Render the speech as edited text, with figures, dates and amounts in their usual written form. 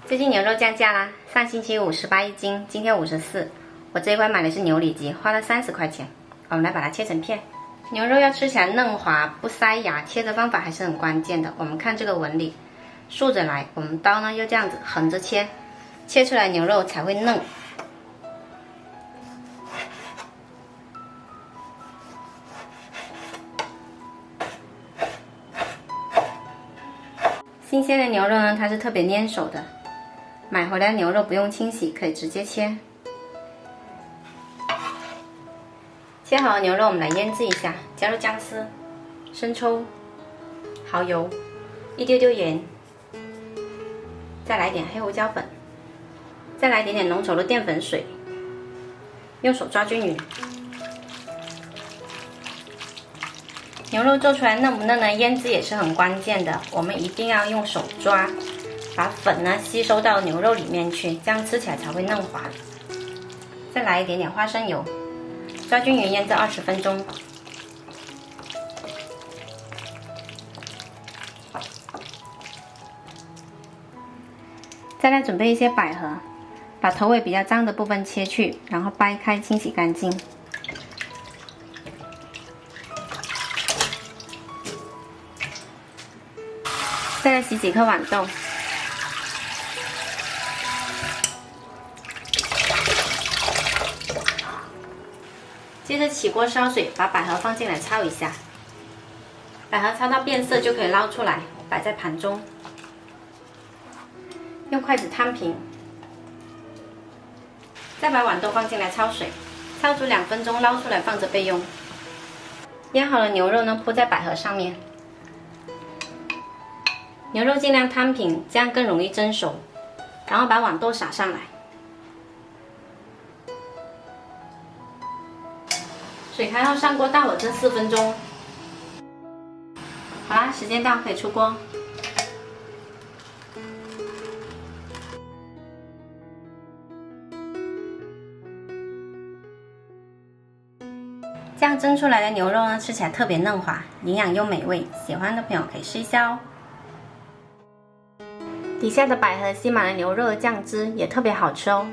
最近牛肉降价啦，上星期58一斤，今天54。我这一回买的是牛里脊，花了30块钱。我们来把它切成片。牛肉要吃起来嫩滑不塞牙，切的方法还是很关键的。我们看这个纹理，竖着来，我们刀呢又这样子横着切，切出来牛肉才会嫩。新鲜的牛肉呢，它是特别粘手的。买回来牛肉不用清洗，可以直接切。切好的牛肉，我们来腌制一下，加入姜丝、生抽、蚝油，一丢丢盐，再来点黑胡椒粉，再来一点点浓稠的淀粉水，用手抓均匀。牛肉做出来嫩不嫩呢？腌制也是很关键的，我们一定要用手抓，把粉呢吸收到牛肉里面去，这样吃起来才会嫩滑。再来一点点花生油，抓均匀腌制20分钟。再来准备一些百合，把头尾比较脏的部分切去，然后掰开清洗干净。再来洗几颗豌豆，接着起锅烧水，把百合放进来焯一下，百合焯到变色就可以捞出来，摆在盘中，用筷子摊平，再把豌豆放进来焯水，焯煮2分钟，捞出来放着备用。腌好的牛肉呢，铺在百合上面。牛肉尽量摊平，这样更容易蒸熟。然后把豌豆撒上来，水开后上锅大火蒸4分钟。好啦，时间到，可以出锅。这样蒸出来的牛肉呢，吃起来特别嫩滑，营养又美味，喜欢的朋友可以试一下哦。底下的百合吸满了牛肉的酱汁，也特别好吃哦。